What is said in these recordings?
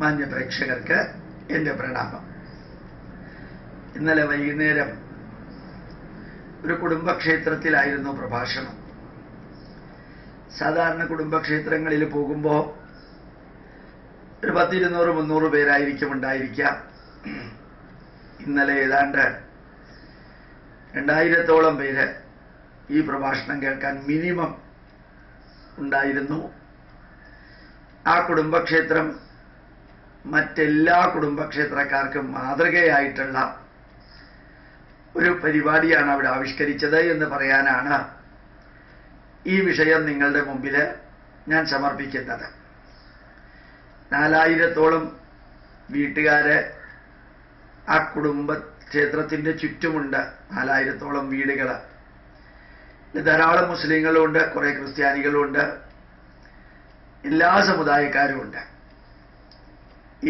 മാന്യ പ്രേക്ഷകർക്ക് എൻ്റെ പ്രണാമം. ഇന്നലെ വൈകുന്നേരം ഒരു കുടുംബക്ഷേത്രത്തിലായിരുന്നു പ്രഭാഷണം. സാധാരണ കുടുംബക്ഷേത്രങ്ങളിൽ പോകുമ്പോൾ ഒരു 200-300 പേരായിരിക്കും ഉണ്ടായിരിക്കാം. ഇന്നലെ ഏതാണ്ട് 2000-ഓളം പേര് ഈ പ്രഭാഷണം കേൾക്കാൻ മിനിമം ഉണ്ടായിരുന്നു. ആ കുടുംബക്ഷേത്രം മറ്റെല്ലാ കുടുംബക്ഷേത്രക്കാർക്കും മാതൃകയായിട്ടുള്ള ഒരു പരിപാടിയാണ് അവിടെ ആവിഷ്കരിച്ചത് എന്ന് പറയാനാണ് ഈ വിഷയം നിങ്ങളുടെ മുമ്പിൽ ഞാൻ സമർപ്പിക്കുന്നത്. 4000-ഓളം വീട്ടുകാര് ആ കുടുംബക്ഷേത്രത്തിൻ്റെ ചുറ്റുമുണ്ട്. 4000-ഓളം വീടുകൾ. ധാരാളം മുസ്ലിങ്ങളുമുണ്ട്, കുറേ ക്രിസ്ത്യാനികളുമുണ്ട്, എല്ലാ സമുദായക്കാരുമുണ്ട്.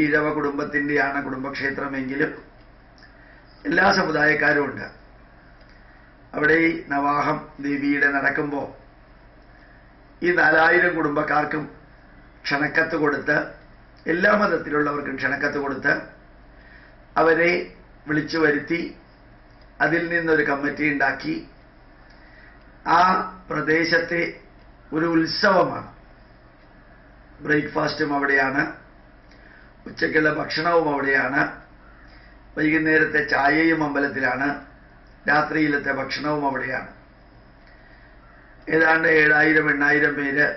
ഈഴവ കുടുംബത്തിൻ്റെയാണ് കുടുംബക്ഷേത്രമെങ്കിലും എല്ലാ സമുദായക്കാരുമുണ്ട്. അവിടെ ഈ നവാഹം ദേവിയുടെ നടക്കുമ്പോൾ ഈ 4000 കുടുംബക്കാർക്കും ക്ഷണക്കത്ത് കൊടുത്ത്, എല്ലാ മതത്തിലുള്ളവർക്കും ക്ഷണക്കത്ത് കൊടുത്ത് അവരെ വിളിച്ചു വരുത്തി അതിൽ നിന്നൊരു കമ്മിറ്റി ഉണ്ടാക്കി ആ പ്രദേശത്തെ ഒരു ഉത്സവമാണ്. ബ്രേക്ക്ഫാസ്റ്റും അവിടെയാണ്, ഉച്ചയ്ക്കുള്ള ഭക്ഷണവും അവിടെയാണ്, വൈകുന്നേരത്തെ ചായയും അമ്പലത്തിലാണ്, രാത്രിയിലത്തെ ഭക്ഷണവും അവിടെയാണ്. ഏതാണ്ട് 7000-8000 പേര്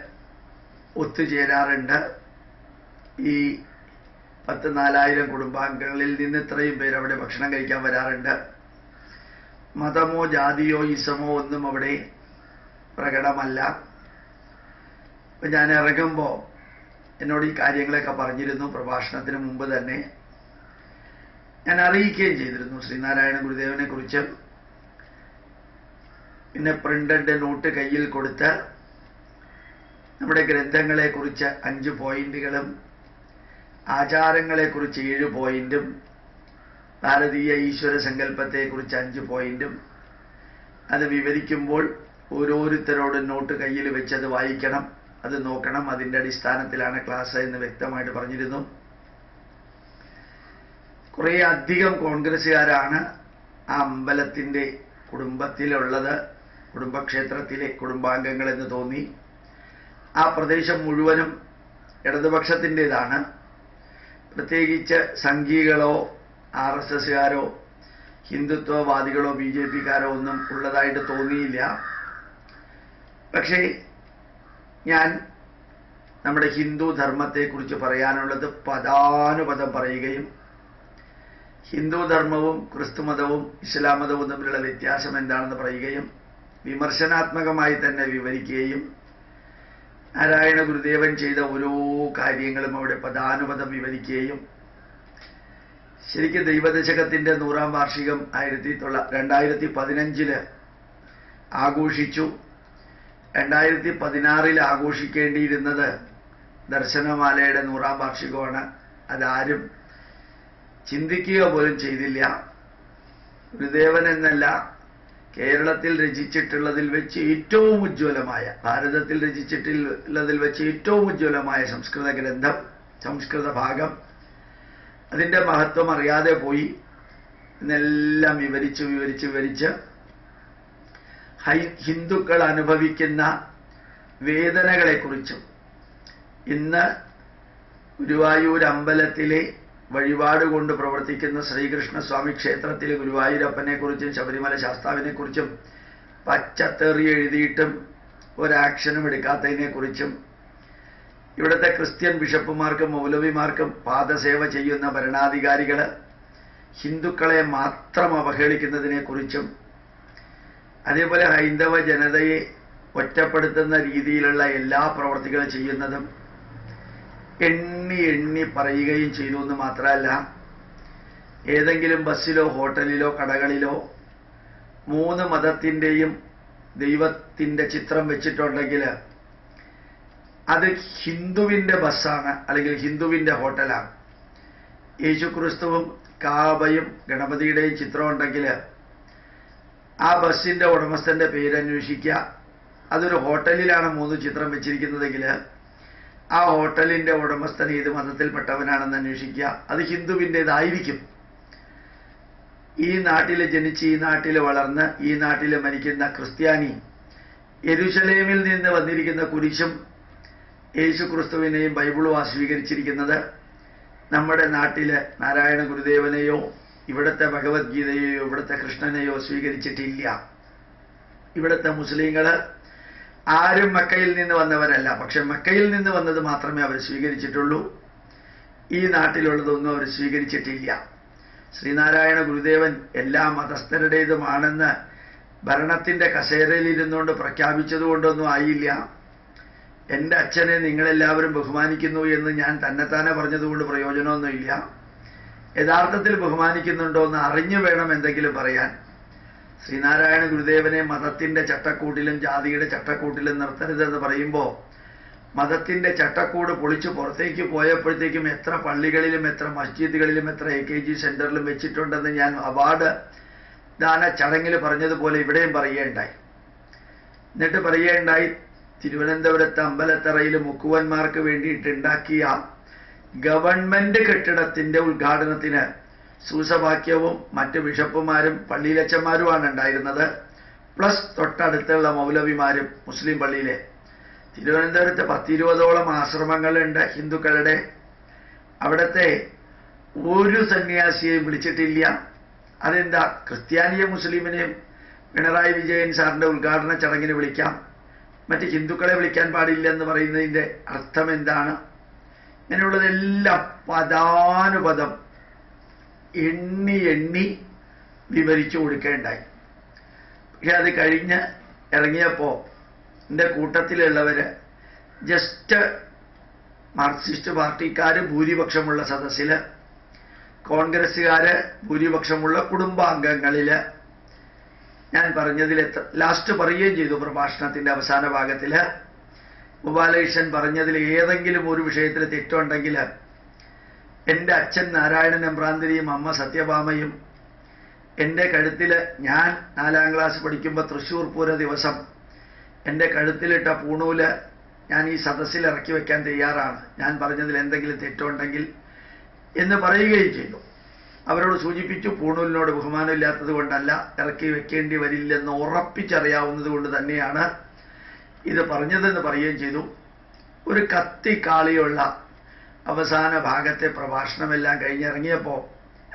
ഒത്തുചേരാറുണ്ട്. ഈ 4000 കുടുംബാംഗങ്ങളിൽ നിന്ന് ഇത്രയും പേര് അവിടെ ഭക്ഷണം കഴിക്കാൻ വരാറുണ്ട്. മതമോ ജാതിയോ ഇസമോ ഒന്നും അവിടെ പ്രകടമല്ല. ഞാൻ ഇറങ്ങുമ്പോൾ എന്നോട് ഈ കാര്യങ്ങളൊക്കെ പറഞ്ഞിരുന്നു. പ്രഭാഷണത്തിന് മുമ്പ് തന്നെ ഞാൻ അറിയിക്കുകയും ചെയ്തിരുന്നു ശ്രീനാരായണ ഗുരുദേവനെ കുറിച്ച്. പിന്നെ പ്രിന്റഡ് നോട്ട് കയ്യിൽ കൊടുത്ത് നമ്മുടെ ഗ്രന്ഥങ്ങളെക്കുറിച്ച് 5 പോയിന്റുകളും ആചാരങ്ങളെക്കുറിച്ച് 7 പോയിന്റും ഭാരതീയ ഈശ്വര സങ്കല്പത്തെക്കുറിച്ച് 5 പോയിന്റും അത് വിവരിക്കുമ്പോൾ ഓരോരുത്തരോടും നോട്ട് കയ്യിൽ വെച്ചത് വായിക്കണം, അത് നോക്കണം, അതിൻ്റെ അടിസ്ഥാനത്തിലാണ് ക്ലാസ് എന്ന് വ്യക്തമായിട്ട് പറഞ്ഞിരുന്നു. കുറേ അധികം കോൺഗ്രസ്സുകാരാണ് ആ അമ്പലത്തിൻ്റെ കുടുംബത്തിലുള്ളത്, കുടുംബക്ഷേത്രത്തിലെ കുടുംബാംഗങ്ങളെന്ന് തോന്നി. ആ പ്രദേശം മുഴുവനും ഇടതുപക്ഷത്തിൻ്റെതാണ്. പ്രത്യേകിച്ച് സംഘികളോ RSSകാരോ ഹിന്ദുത്വവാദികളോ BJPക്കാരോ ഒന്നും ഉള്ളതായിട്ട് തോന്നിയില്ല. പക്ഷേ ഞാൻ നമ്മുടെ ഹിന്ദു ധർമ്മത്തെക്കുറിച്ച് പറയാനുള്ളത് പദാനുപദം പറയുകയും ഹിന്ദു ധർമ്മവും ക്രിസ്തുമതവും ഇസ്ലാം മതവും തമ്മിലുള്ള വ്യത്യാസം എന്താണെന്ന് പറയുകയും വിമർശനാത്മകമായി തന്നെ വിവരിക്കുകയും നാരായണ ഗുരുദേവൻ ചെയ്ത ഓരോ കാര്യങ്ങളും അവിടെ പദാനുപദം വിവരിക്കുകയും ശരിക്കും ദൈവദശകത്തിൻ്റെ 100ാം വാർഷികം 2015 ആഘോഷിച്ചു. 2016 ആഘോഷിക്കേണ്ടിയിരുന്നത് ദർശനമാലയുടെ 100ാം വാർഷികമാണ്. അതാരും ചിന്തിക്കുക പോലും ചെയ്തില്ല. ഗുരുദേവൻ എന്നല്ല, കേരളത്തിൽ രചിച്ചിട്ടുള്ളതിൽ വെച്ച് ഏറ്റവും ഉജ്ജ്വലമായ, ഭാരതത്തിൽ രചിച്ചിട്ടുള്ളതിൽ വെച്ച് ഏറ്റവും ഉജ്ജ്വലമായ സംസ്കൃത ഗ്രന്ഥം, സംസ്കൃത ഭാഗം, അതിൻ്റെ മഹത്വം അറിയാതെ പോയി എന്നെല്ലാം വിവരിച്ച് ഹിന്ദുക്കൾ അനുഭവിക്കുന്ന വേദനകളെക്കുറിച്ചും ഇന്ന് ഗുരുവായൂർ അമ്പലത്തിലെ വഴിപാട് കൊണ്ട് പ്രവർത്തിക്കുന്ന ശ്രീകൃഷ്ണസ്വാമി ക്ഷേത്രത്തിലെ ഗുരുവായൂരപ്പനെക്കുറിച്ചും ശബരിമല ശാസ്താവിനെക്കുറിച്ചും പച്ചത്തേറി എഴുതിയിട്ടും ഒരാക്ഷനും എടുക്കാത്തതിനെക്കുറിച്ചും ഇവിടുത്തെ ക്രിസ്ത്യൻ ബിഷപ്പുമാർക്കും മൗലവിമാർക്കും പാദസേവ ചെയ്യുന്ന ഭരണാധികാരികൾ ഹിന്ദുക്കളെ മാത്രം അവഹേളിക്കുന്നതിനെക്കുറിച്ചും അതേപോലെ ഹൈന്ദവ ജനതയെ ഒറ്റപ്പെടുത്തുന്ന രീതിയിലുള്ള എല്ലാ പ്രവർത്തികളും ചെയ്യുന്നതും എണ്ണി പറയുകയും ചെയ്തു എന്ന് മാത്രമല്ല, ഏതെങ്കിലും ബസ്സിലോ ഹോട്ടലിലോ കടകളിലോ 3 മതത്തിൻ്റെയും ദൈവത്തിൻ്റെ ചിത്രം വെച്ചിട്ടുണ്ടെങ്കിൽ അത് ഹിന്ദുവിൻ്റെ ബസ്സാണ്, അല്ലെങ്കിൽ ഹിന്ദുവിൻ്റെ ഹോട്ടലാണ്. യേശുക്രിസ്തുവും കാബയും ഗണപതിയുടെയും ചിത്രം ഉണ്ടെങ്കിൽ ആ ബസ്സിൻ്റെ ഉടമസ്ഥൻ്റെ പേരന്വേഷിക്കുക. അതൊരു ഹോട്ടലിലാണ് 3 ചിത്രം വെച്ചിരിക്കുന്നതെങ്കിൽ ആ ഹോട്ടലിൻ്റെ ഉടമസ്ഥൻ ഏത് മതത്തിൽപ്പെട്ടവനാണെന്ന് അന്വേഷിക്കുക. അത് ഹിന്ദുവിൻ്റേതായിരിക്കും. ഈ നാട്ടിൽ ജനിച്ച് ഈ നാട്ടിൽ വളർന്ന് ഈ നാട്ടിൽ മരിക്കുന്ന ക്രിസ്ത്യാനി യെരുശലേമിൽ നിന്ന് വന്നിരിക്കുന്ന കുരിശും യേശു ക്രിസ്തുവിനെയും ബൈബിളും സ്വീകരിച്ചിരിക്കുന്നത് നമ്മുടെ നാട്ടിൽ നാരായണ ഗുരുദേവനെയോ ഇവിടുത്തെ ഭഗവത്ഗീതയെയോ ഇവിടുത്തെ കൃഷ്ണനെയോ സ്വീകരിച്ചിട്ടില്ല. ഇവിടുത്തെ മുസ്ലിങ്ങൾ ആരും മക്കയിൽ നിന്ന് വന്നവരല്ല. പക്ഷെ മക്കയിൽ നിന്ന് വന്നത് മാത്രമേ അവർ സ്വീകരിച്ചിട്ടുള്ളൂ. ഈ നാട്ടിലുള്ളതൊന്നും അവർ സ്വീകരിച്ചിട്ടില്ല. ശ്രീനാരായണ ഗുരുദേവൻ എല്ലാ മതസ്ഥരുടേതുമാണെന്ന് ഭരണത്തിൻ്റെ കസേരയിൽ ഇരുന്നുകൊണ്ട് പ്രഖ്യാപിച്ചതുകൊണ്ടൊന്നും ആയില്ല. എൻ്റെ അച്ഛനെ നിങ്ങളെല്ലാവരും ബഹുമാനിക്കുന്നു എന്ന് ഞാൻ തന്നെത്താനെ പറഞ്ഞതുകൊണ്ട് പ്രയോജനമൊന്നുമില്ല. യഥാർത്ഥത്തിൽ ബഹുമാനിക്കുന്നുണ്ടോ എന്ന് അറിഞ്ഞു വേണം എന്തെങ്കിലും പറയാൻ. ശ്രീനാരായണ ഗുരുദേവനെ മതത്തിൻ്റെ ചട്ടക്കൂട്ടിലും ജാതിയുടെ ചട്ടക്കൂട്ടിലും നിർത്തരുതെന്ന് പറയുമ്പോൾ മതത്തിൻ്റെ ചട്ടക്കൂട് പൊളിച്ച് പുറത്തേക്ക് പോയപ്പോഴത്തേക്കും എത്ര പള്ളികളിലും എത്ര മസ്ജിദുകളിലും എത്ര AKG സെൻറ്ററിലും വെച്ചിട്ടുണ്ടെന്ന് ഞാൻ അവാർഡ് ദാന ചടങ്ങിൽ പറഞ്ഞതുപോലെ ഇവിടെയും പറയുകയുണ്ടായി. എന്നിട്ട് പറയുകയുണ്ടായി, തിരുവനന്തപുരത്ത് അമ്പലത്തറയിൽ മുക്കുവന്മാർക്ക് വേണ്ടിയിട്ടുണ്ടാക്കിയ ഗവൺമെൻറ് കെട്ടിടത്തിൻ്റെ ഉദ്ഘാടനത്തിന് സൂസവാക്യവും മറ്റ് ബിഷപ്പുമാരും പള്ളിയിലച്ചന്മാരുമാണ് ഉണ്ടായിരുന്നത്. പ്ലസ് തൊട്ടടുത്തുള്ള മൗലവിമാരും മുസ്ലിം പള്ളിയിലെ. തിരുവനന്തപുരത്ത് 10-20ഓളം ആശ്രമങ്ങളുണ്ട് ഹിന്ദുക്കളുടെ. അവിടുത്തെ ഒരു സന്യാസിയെയും വിളിച്ചിട്ടില്ല. അതെന്താ? ക്രിസ്ത്യാനിയും മുസ്ലിമിനെയും പിണറായി വിജയൻ സാറിൻ്റെ ഉദ്ഘാടന ചടങ്ങിന് വിളിക്കാം, മറ്റ് ഹിന്ദുക്കളെ വിളിക്കാൻ പാടില്ലെന്ന് പറയുന്നതിൻ്റെ അർത്ഥം എന്താണ്? ഇങ്ങനെയുള്ളതെല്ലാം പദാനുപദം എണ്ണി എണ്ണി വിവരിച്ചു കൊടുക്കേണ്ടായി. പക്ഷെ അത് കഴിഞ്ഞ് ഇറങ്ങിയപ്പോൾ എൻ്റെ കൂട്ടത്തിലുള്ളവർ ജസ്റ്റ് മാർക്സിസ്റ്റ് പാർട്ടിക്കാർ ഭൂരിപക്ഷമുള്ള സദസ്സിൽ, കോൺഗ്രസ്സുകാർ ഭൂരിപക്ഷമുള്ള കുടുംബാംഗങ്ങളിൽ ഞാൻ പറഞ്ഞതിൽ ലാസ്റ്റ് പറയുകയും ചെയ്തു. പ്രഭാഷണത്തിൻ്റെ അവസാന ഭാഗത്തിൽ ഗോപാലകൃഷ്ണൻ പറഞ്ഞതിൽ ഏതെങ്കിലും ഒരു വിഷയത്തിൽ തെറ്റുണ്ടെങ്കിൽ എൻ്റെ അച്ഛൻ നാരായണൻ എമ്പ്രാന്തിരിയും അമ്മ സത്യഭാമയും എൻ്റെ കഴുത്തിൽ, ഞാൻ 4ാം ക്ലാസ് പഠിക്കുമ്പോൾ തൃശ്ശൂർ പൂര ദിവസം എൻ്റെ കഴുത്തിലിട്ട പൂണൂല് ഞാൻ ഈ സദസ്സിൽ ഇറക്കി വയ്ക്കാൻ തയ്യാറാണ്, ഞാൻ പറഞ്ഞതിൽ എന്തെങ്കിലും തെറ്റുണ്ടെങ്കിൽ എന്ന് പറയുകയും ചെയ്തു. അവരോട് സൂചിപ്പിച്ചു, പൂണൂലിനോട് ബഹുമാനമില്ലാത്തത് കൊണ്ടല്ല, ഇറക്കി വെക്കേണ്ടി വരില്ലെന്ന് ഉറപ്പിച്ചറിയാവുന്നത് കൊണ്ട് തന്നെയാണ് ഇത് പറഞ്ഞതെന്ന് പറയുകയും ചെയ്തു. ഒരു കത്തിക്കാളിയുള്ള അവസാന ഭാഗത്തെ പ്രഭാഷണമെല്ലാം കഴിഞ്ഞിറങ്ങിയപ്പോൾ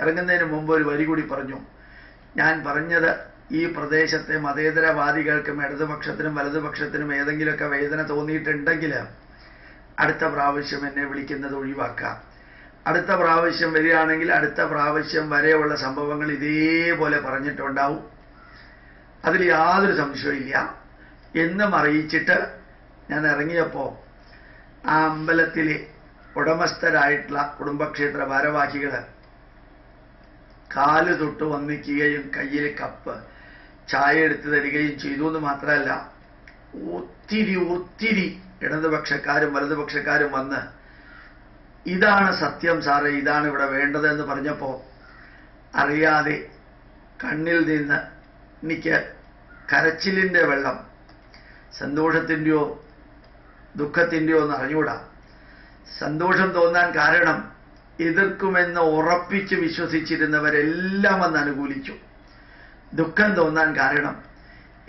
ഇറങ്ങുന്നതിന് മുമ്പ് ഒരു വരി കൂടി പറഞ്ഞു. ഞാൻ പറഞ്ഞത് ഈ പ്രദേശത്തെ മതേതരവാദികൾക്കും ഇടതുപക്ഷത്തിനും വലതുപക്ഷത്തിനും ഏതെങ്കിലുമൊക്കെ വേദന തോന്നിയിട്ടുണ്ടെങ്കിൽ അടുത്ത പ്രാവശ്യം എന്നെ വിളിക്കുന്നത് ഒഴിവാക്കാം. അടുത്ത പ്രാവശ്യം വരികയാണെങ്കിൽ അടുത്ത പ്രാവശ്യം വരെയുള്ള സംഭവങ്ങൾ ഇതേപോലെ പറഞ്ഞിട്ടുണ്ടാവും, അതിൽ യാതൊരു സംശയമില്ല എന്നും അറിയിച്ചിട്ട് ഞാൻ ഇറങ്ങിയപ്പോൾ ആ അമ്പലത്തിലെ ഉടമസ്ഥരായിട്ടുള്ള കുടുംബക്ഷേത്ര ഭാരവാഹികൾ കാല് തൊട്ട് വന്നിക്കുകയും കയ്യിൽ കപ്പ് ചായ എടുത്തു തരികയും ചെയ്തു എന്ന് മാത്രമല്ല, ഒത്തിരി ഇടതുപക്ഷക്കാരും വലതുപക്ഷക്കാരും വന്ന് ഇതാണ് സത്യം സാറേ, ഇതാണ് ഇവിടെ വേണ്ടതെന്ന് പറഞ്ഞപ്പോൾ അറിയാതെ കണ്ണിൽ നിന്ന് എനിക്ക് കരച്ചിലിൻ്റെ വെള്ളം, സന്തോഷത്തിൻ്റെയോ ദുഃഖത്തിൻ്റെയോ എന്ന് അറിഞ്ഞൂടാ. സന്തോഷം തോന്നാൻ കാരണം എതിർക്കുമെന്ന് ഉറപ്പിച്ച് വിശ്വസിച്ചിരുന്നവരെല്ലാം വന്ന് അനുകൂലിച്ചു. ദുഃഖം തോന്നാൻ കാരണം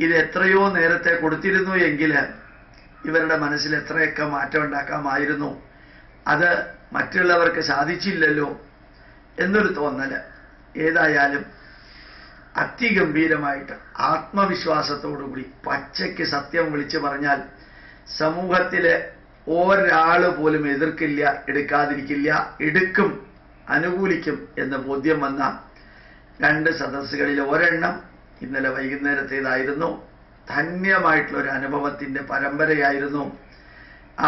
ഇത് എത്രയോ നേരത്തെ കൊടുത്തിരുന്നു എങ്കിൽ ഇവരുടെ മനസ്സിൽ എത്രയൊക്കെ മാറ്റം ഉണ്ടാക്കാമായിരുന്നു, അത് മറ്റുള്ളവർക്ക് സാധിച്ചില്ലല്ലോ എന്നൊരു തോന്നൽ. ഏതായാലും അതിഗംഭീരമായിട്ട് ആത്മവിശ്വാസത്തോടുകൂടി പച്ചയ്ക്ക് സത്യം വിളിച്ചു പറഞ്ഞാൽ സമൂഹത്തിലെ ഒരാൾ പോലും എതിർക്കില്ല, എടുക്കാതിരിക്കില്ല, എടുക്കും, അനുകൂലിക്കും എന്ന് ബോധ്യം വന്ന 2 സദസ്സുകളിൽ ഒരെണ്ണം ഇന്നലെ വൈകുന്നേരത്തേതായിരുന്നു. ധന്യമായിട്ടുള്ളൊരു അനുഭവത്തിൻ്റെ പരമ്പരയായിരുന്നു.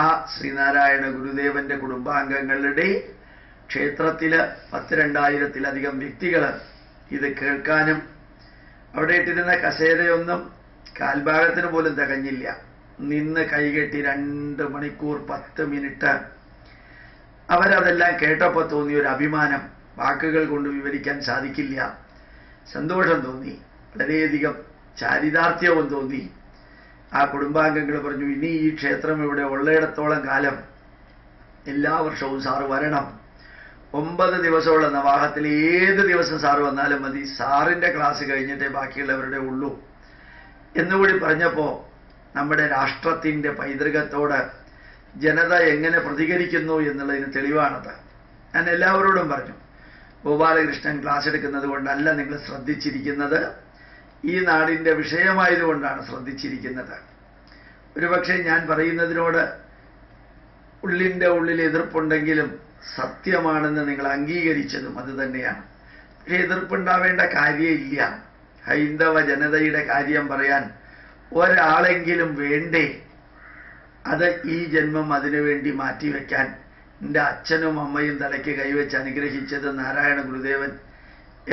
ആ ശ്രീനാരായണ ഗുരുദേവന്റെ കുടുംബാംഗങ്ങളുടെ ക്ഷേത്രത്തിൽ 10,000-2000-ലധികം വ്യക്തികൾ ഇത് കേൾക്കാനും അവിടെ ഇട്ടിരുന്ന കസേരയൊന്നും കാൽഭാഗത്തിന് പോലും തികഞ്ഞില്ല. നിന്ന് കൈകെട്ടി 2 മണിക്കൂർ 10 മിനിറ്റ് അവരതെല്ലാം കേട്ടപ്പോൾ തോന്നിയൊരു അഭിമാനം വാക്കുകൾ കൊണ്ട് വിവരിക്കാൻ സാധിക്കില്ല. സന്തോഷം തോന്നി, വളരെയധികം ചാരിതാർത്ഥ്യവും തോന്നി. ആ കുടുംബാംഗങ്ങൾ പറഞ്ഞു, ഇനി ഈ ക്ഷേത്രം ഇവിടെ ഉള്ളയിടത്തോളം കാലം എല്ലാ വർഷവും സാറ് വരണം. 9 ദിവസമുള്ള നവാഹത്തിൽ ഏത് ദിവസം സാറ് വന്നാലും മതി, സാറിൻ്റെ ക്ലാസ് കഴിഞ്ഞിട്ടേ ബാക്കിയുള്ളവരുടെ ഉള്ളൂ എന്നുകൂടി പറഞ്ഞപ്പോൾ നമ്മുടെ രാഷ്ട്രത്തിൻ്റെ പൈതൃകത്തോട് ജനത എങ്ങനെ പ്രതികരിക്കുന്നു എന്നുള്ളതിന് തെളിവാണത്. ഞാൻ എല്ലാവരോടും പറഞ്ഞു, ഗോപാലകൃഷ്ണൻ ക്ലാസ് എടുക്കുന്നത് കൊണ്ടല്ല നിങ്ങൾ ശ്രദ്ധിച്ചിരിക്കുന്നത്, ഈ നാടിൻ്റെ വിഷയമായതുകൊണ്ടാണ് ശ്രദ്ധിച്ചിരിക്കുന്നത്. ഒരുപക്ഷെ ഞാൻ പറയുന്നതിനോട് ഉള്ളിൻ്റെ ഉള്ളിൽ എതിർപ്പുണ്ടെങ്കിലും സത്യമാണെന്ന് നിങ്ങൾ അംഗീകരിച്ചതും അത് തന്നെയാണ്. പക്ഷേ എതിർപ്പുണ്ടാവേണ്ട കാര്യമില്ല. ഹൈന്ദവ ജനതയുടെ കാര്യം പറയാൻ ഒരാളെങ്കിലും വേണ്ടേ? അത് ഈ ജന്മം അതിനുവേണ്ടി മാറ്റിവെക്കാൻ എൻ്റെ അച്ഛനും അമ്മയും തലയ്ക്ക് കൈവച്ച് അനുഗ്രഹിച്ചത് നാരായണ ഗുരുദേവൻ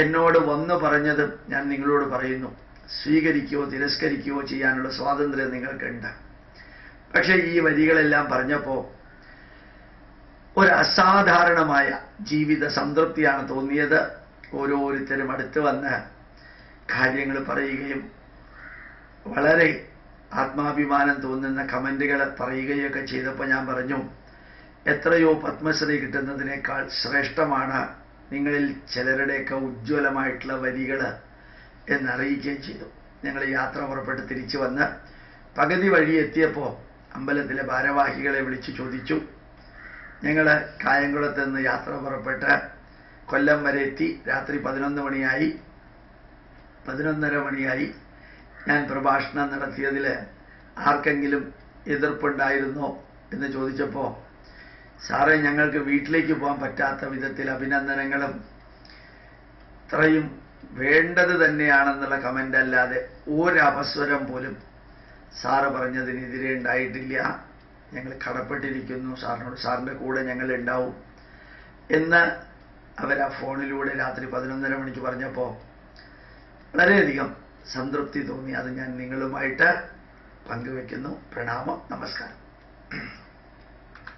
എന്നോട് വന്നു പറഞ്ഞതും ഞാൻ നിങ്ങളോട് പറയുന്നു. സ്വീകരിക്കുകയോ തിരസ്കരിക്കുകയോ ചെയ്യാനുള്ള സ്വാതന്ത്ര്യം നിങ്ങൾക്കുണ്ട്. പക്ഷേ ഈ വരികളെല്ലാം പറഞ്ഞപ്പോൾ ഒരു അസാധാരണമായ ജീവിത സംതൃപ്തിയാണ് തോന്നിയത്. ഓരോരുത്തരും അടുത്ത് വന്ന് കാര്യങ്ങൾ പറയുകയും വളരെ ആത്മാഭിമാനം തോന്നുന്ന കമൻറ്റുകൾ പറയുകയൊക്കെ ചെയ്തപ്പോൾ ഞാൻ പറഞ്ഞു, എത്രയോ പത്മശ്രീ കിട്ടുന്നതിനേക്കാൾ ശ്രേഷ്ഠമാണ് നിങ്ങളിൽ ചിലരുടെയൊക്കെ ഉജ്ജ്വലമായിട്ടുള്ള വരികൾ എന്നറിയിക്കുകയും ചെയ്തു. ഞങ്ങൾ യാത്ര പുറപ്പെട്ട് തിരിച്ചു വന്ന് പകുതി വഴി എത്തിയപ്പോൾ അമ്പലത്തിലെ ഭാരവാഹികളെ വിളിച്ചു ചോദിച്ചു. ഞങ്ങൾ കായംകുളത്ത് നിന്ന് യാത്ര പുറപ്പെട്ട് കൊല്ലം വരെ എത്തി. രാത്രി 11 മണിയായി. 11:30 മണിയായി. ഞാൻ പ്രഭാഷണം നടത്തിയതിൽ ആർക്കെങ്കിലും എതിർപ്പുണ്ടായിരുന്നോ എന്ന് ചോദിച്ചപ്പോൾ, സാറേ ഞങ്ങൾക്ക് വീട്ടിലേക്ക് പോകാൻ പറ്റാത്ത വിധത്തിൽ അഭിനന്ദനങ്ങളും ഇത്രയും വേണ്ടത് തന്നെയാണെന്നുള്ള കമൻ്റ് അല്ലാതെ ഒരപസ്വരം പോലും സാറ് പറഞ്ഞതിനെതിരെ ഉണ്ടായിട്ടില്ല. ഞങ്ങൾ കടപ്പെട്ടിരിക്കുന്നു സാറിനോട്, സാറിൻ്റെ കൂടെ ഞങ്ങൾ ഉണ്ടാവും എന്ന് അവർ ആ ഫോണിലൂടെ രാത്രി 11:30 മണിക്ക് പറഞ്ഞപ്പോൾ വളരെയധികം സംതൃപ്തി തോന്നി. അത് ഞാൻ നിങ്ങളുമായിട്ട് പങ്കുവെക്കുന്നു. പ്രണാമം, നമസ്കാരം.